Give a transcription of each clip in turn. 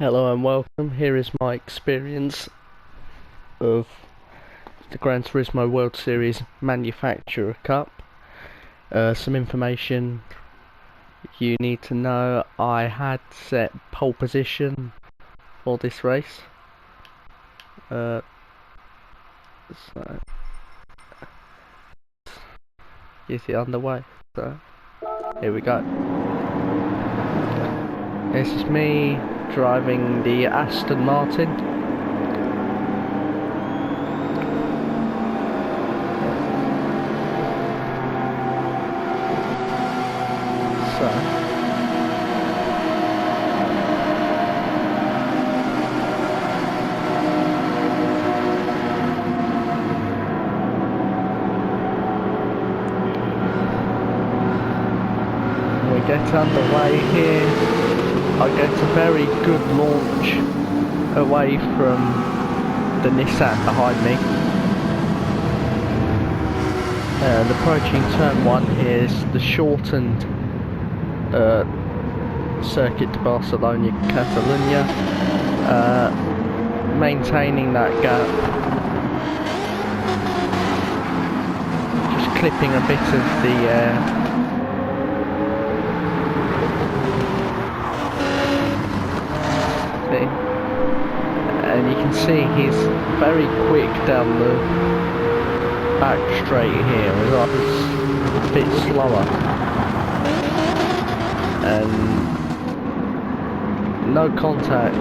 Hello and welcome. Here is my experience of the Gran Turismo World Series Manufacturer Cup. Some information you need to know. I had set pole position for this race. So get it underway. So here we go. This is me driving the Aston Martin. So we get underway here. I get a very good launch away from the Nissan behind me. And approaching turn 1 here is the shortened circuit to Barcelona, Catalunya. Maintaining that gap. Just clipping a bit of the air. And you can see he's very quick down the back straight here, whereas I was a bit slower. And no contact,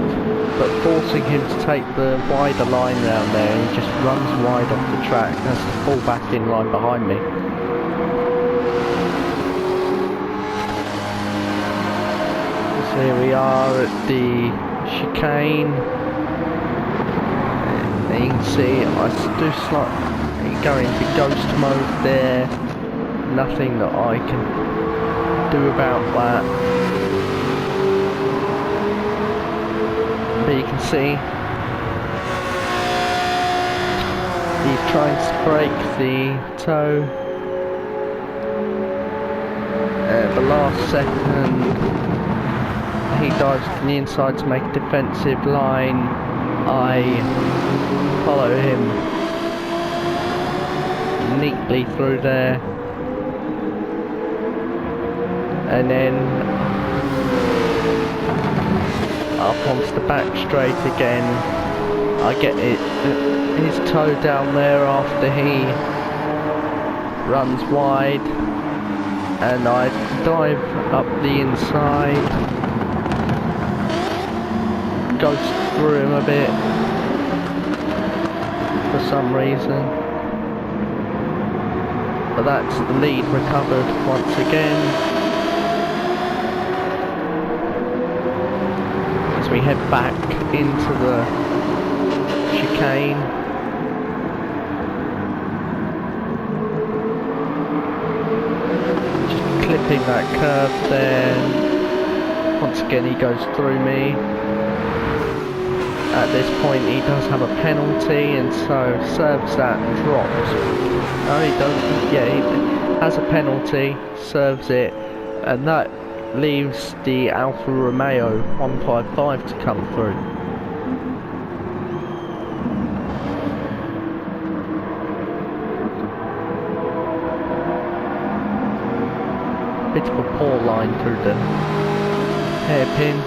but forcing him to take the wider line round there, and he just runs wide off the track, has to fall back in line behind me. So here we are at the chicane. And you can see I do slightly go into ghost mode there. Nothing that I can do about that. But you can see he's trying to break the toe. At the last second, he dives to the inside to make a defensive line. I follow him neatly through there, and then up onto the back straight again. I get his toe down there after he runs wide, and I dive up the inside, goes through him a bit for some reason, but that's the lead recovered once again as we head back into the chicane. Just clipping that curve there. Once again he goes through me. At this point he does have a penalty, and so serves that and drops. No, he doesn't. Yeah, he has a penalty, serves it, and that leaves the Alfa Romeo 155 to come through. Bit of a poor line through the hairpin.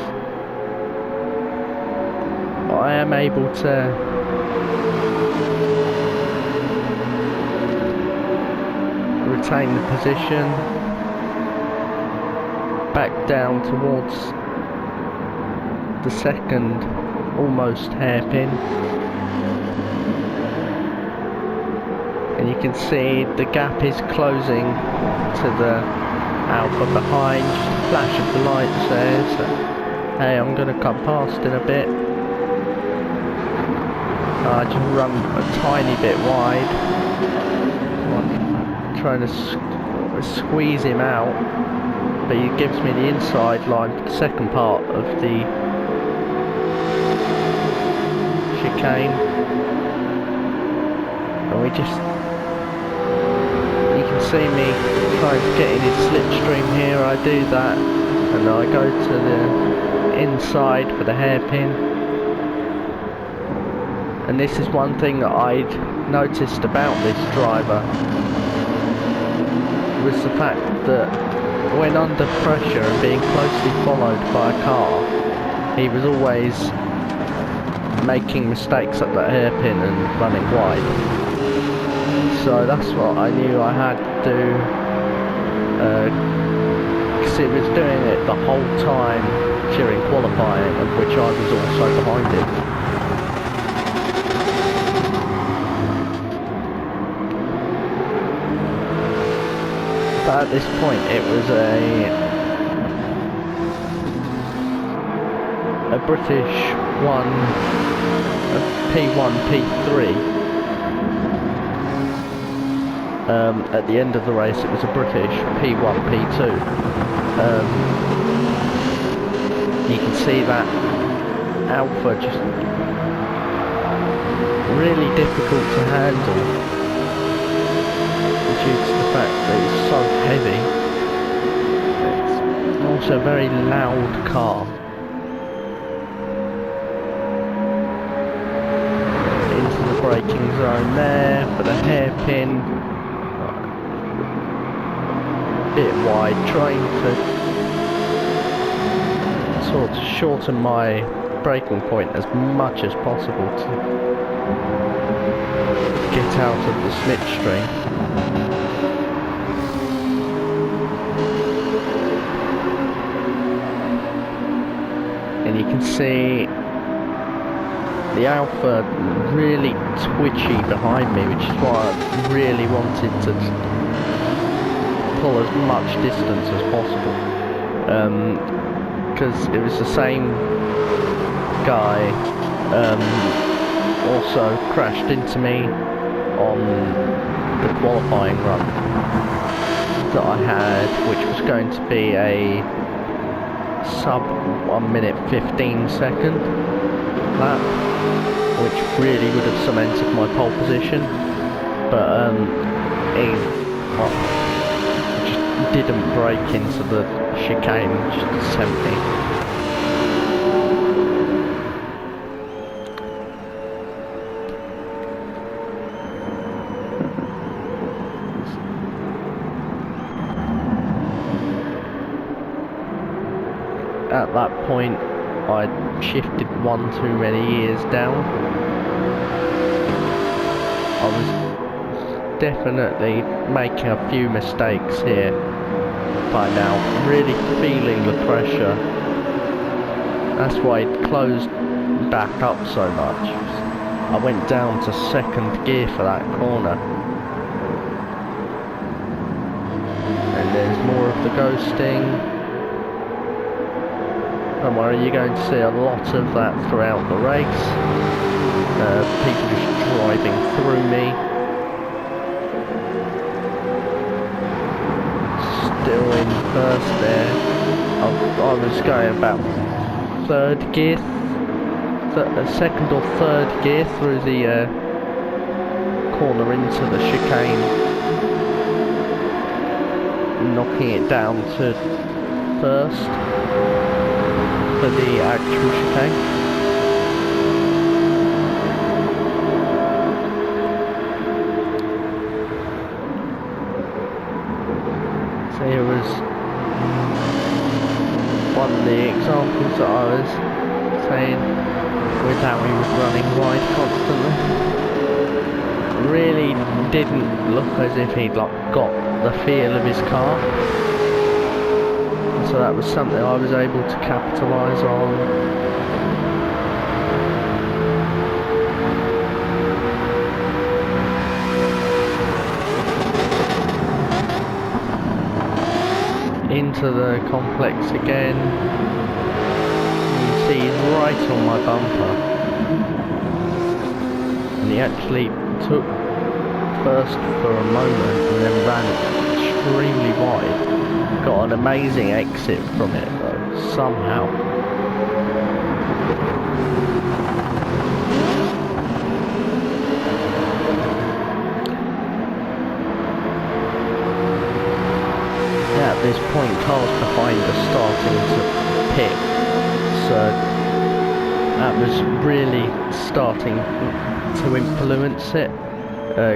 I am able to retain the position, back down towards the second almost hairpin, and you can see the gap is closing to the Alfa behind. Just a flash of the lights there, so hey, I'm going to come past in a bit. I just run a tiny bit wide. I'm trying to squeeze him out, but he gives me the inside line for the second part of the chicane. And we just, you can see me trying to get in his slipstream here. I do that, and I go to the inside for the hairpin. And this is one thing that I'd noticed about this driver, was the fact that when under pressure and being closely followed by a car, he was always making mistakes at that hairpin and running wide. So that's what I knew I had to do, because it was doing it the whole time during qualifying, of which I was also behind it. But at this point it was a British one, a P1, P3. At the end of the race it was a British P1, P2. You can see that Alpha just really difficult to handle due to the fact that it's so heavy. It's also a very loud car. Into the braking zone there for the hairpin. Bit wide, trying to sort of shorten my braking point as much as possible to get out of the slipstream. And you can see the Alpha really twitchy behind me, which is why I really wanted to pull as much distance as possible, because it was the same guy also crashed into me on the qualifying run that I had, which was going to be a sub 1 minute 15 second lap, which really would have cemented my pole position, but he just didn't brake into the chicane, just sent me. At that point I'd shifted one too many years down. I was definitely making a few mistakes here by now, really feeling the pressure. That's why it closed back up so much. I went down to second gear for that corner. And there's more of the ghosting. Don't worry, you're going to see a lot of that throughout the race. People just driving through me. Still in first there. I was going about third gear, second or third gear through the corner into the chicane, knocking it down to first for the actual chicane. So here was one of the examples that I was saying with how he was running wide constantly. Really didn't look as if he'd got the feel of his car. So that was something I was able to capitalise on. Into the complex again. You see he's right on my bumper. And he actually took first for a moment and then ran extremely wide. Got an amazing exit from it though, somehow. Yeah, at this point cars behind are starting to pit, so that was really starting to influence it,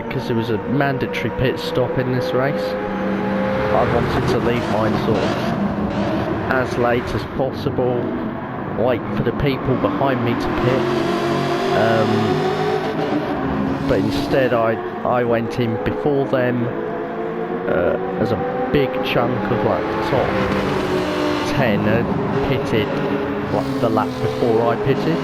because there was a mandatory pit stop in this race. I wanted to leave mine sort of as late as possible, wait for the people behind me to pit, but instead I went in before them, as a big chunk of like the top 10 had pitted like the lap before I pitted.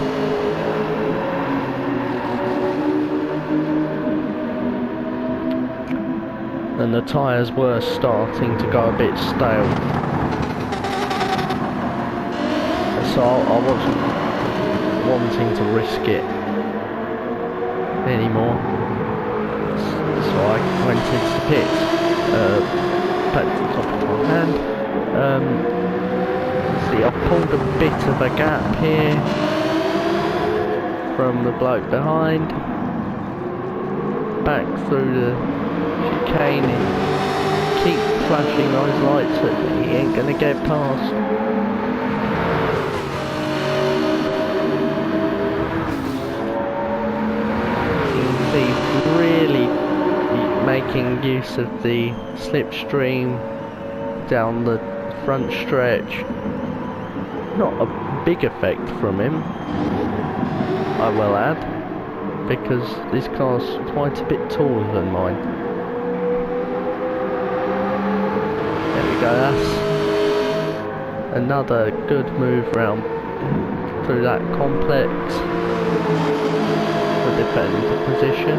And the tyres were starting to go a bit stale, so I wasn't wanting to risk it anymore, so I went into the pits, back to the top of my hand. See, I've pulled a bit of a gap here from the bloke behind, back through the chicane, and keep flashing those lights at me, he ain't gonna get past. He's really making use of the slipstream down the front stretch. Not a big effect from him, I will add, because this car's quite a bit taller than mine. There we go, that's another good move round through that complex to defend the position.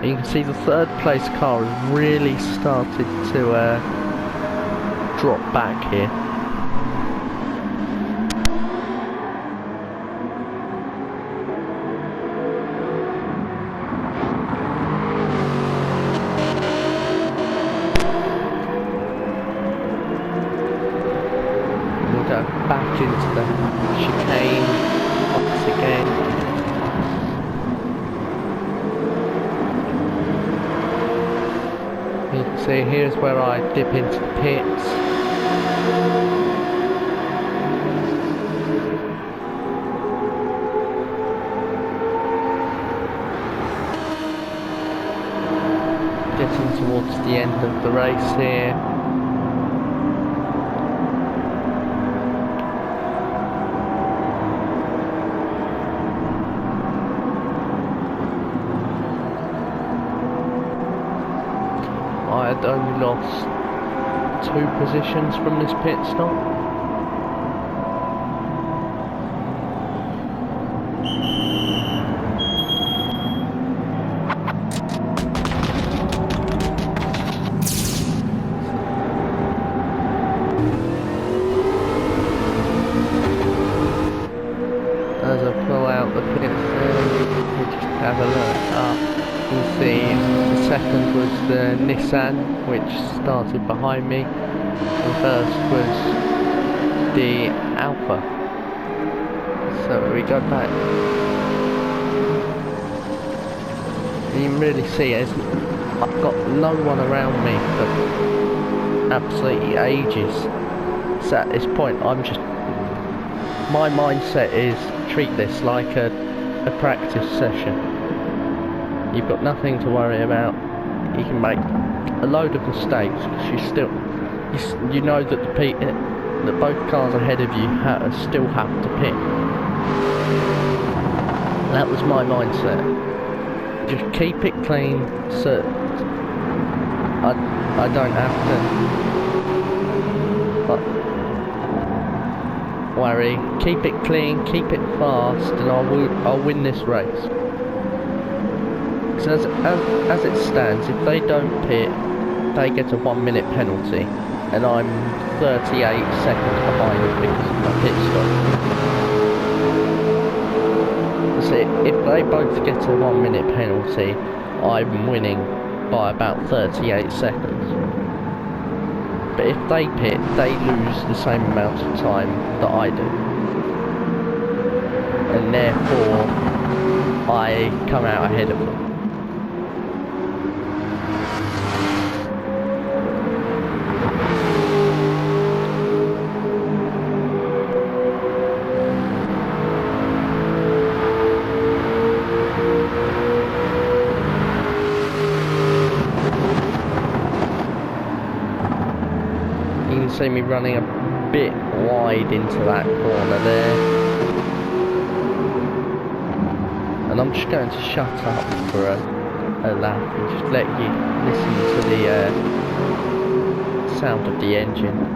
You can see the third place car has really started to drop back here. We'll go back into the chicane once again. You can see here's where I dip into the pits. Getting towards the end of the race here. I had only lost 2 positions from this pit stop. As I pull out the pits there, we just have a look up. You can see the second was the Nissan, which started behind me, and first was the Alpha. So we go back, and you can really see it. I've got no one around me for absolutely ages. So at this point my mindset is treat this like a practice session. You've got nothing to worry about. You can make a load of mistakes because you know that that both cars ahead of you still have to pit. That was my mindset. Just keep it clean, so I don't have to worry. Keep it clean, keep it fast, and I'll win this race. So as it stands, if they don't pit, they get a 1 minute penalty, and I'm 38 seconds behind because of my pit stop. So if they both get a 1 minute penalty, I'm winning by about 38 seconds. But if they pit, they lose the same amount of time that I do, and therefore I come out ahead of them. see me running a bit wide into that corner there. And I'm just going to shut up for a lap and just let you listen to the sound of the engine.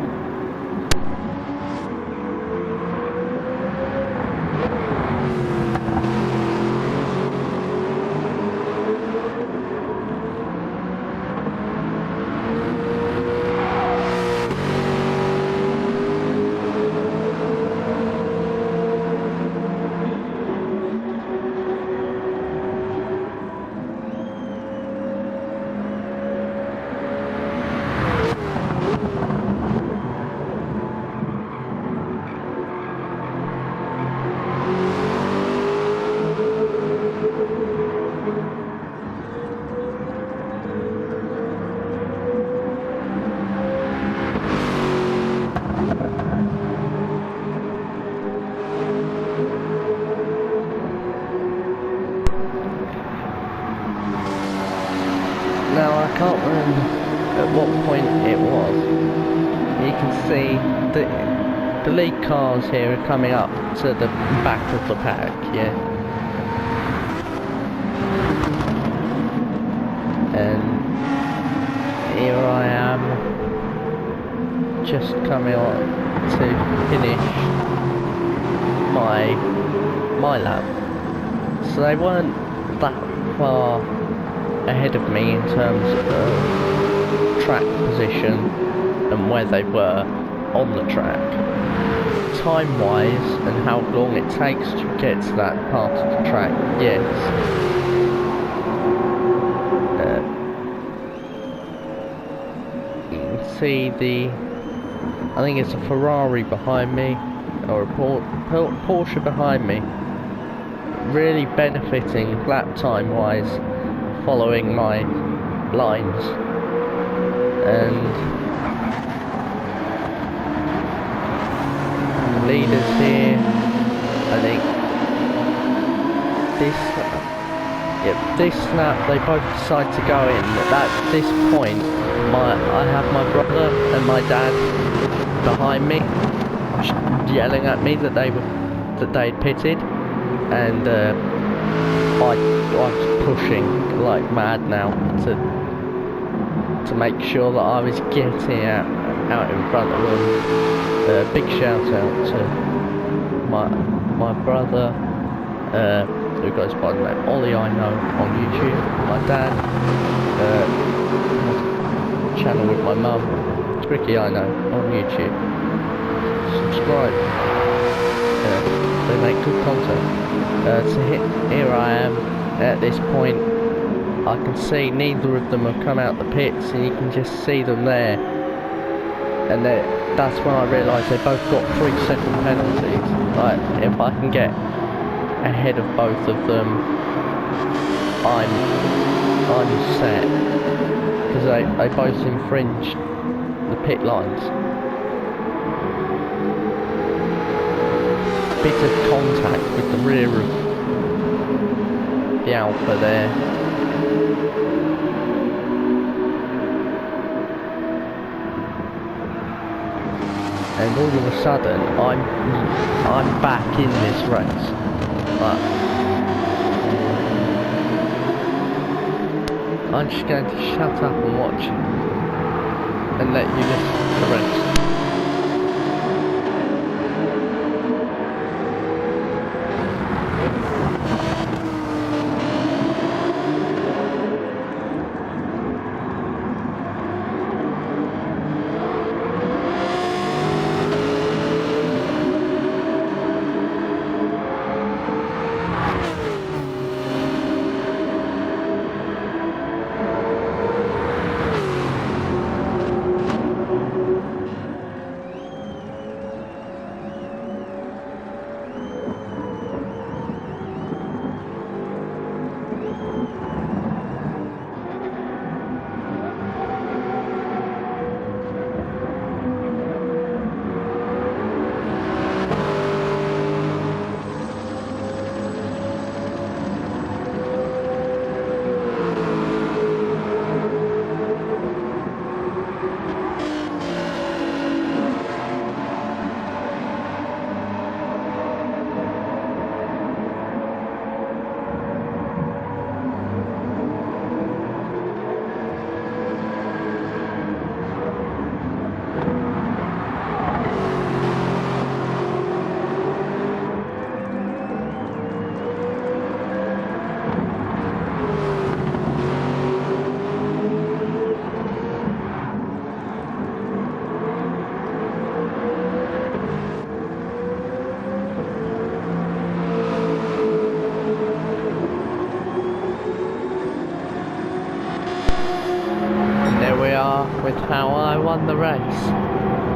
Now I can't remember at what point it was. You can see the lead cars here are coming up to the back of the pack, yeah. And here I am, just coming on to finish my lap. So they weren't that far ahead of me in terms of track position and where they were on the track. Time wise and how long it takes to get to that part of the track, yes. You can see I think it's a Ferrari behind me or a Porsche behind me, really benefiting lap time wise following my lines. And leaders here, I think this lap they both decide to go in. At this point I have my brother and my dad behind me yelling at me that they'd pitted, and I was pushing like mad now to make sure that I was getting out in front of them. Big shout out to my brother, who goes by the name Ollie, I know, on YouTube. My dad, has a channel with my mum, Ricky, I know, on YouTube. Subscribe. They make good content. So here I am at this point. I can see neither of them have come out the pits, and you can just see them there. And that's when I realised they both got 3-second penalties. Like, if I can get ahead of both of them, I'm set, because they both infringed the pit lines. Bit of contact with the rear of the Alpha there. And all of a sudden I'm back in this race. But I'm just going to shut up and watch and let you listen to the rest. are with how I won the race.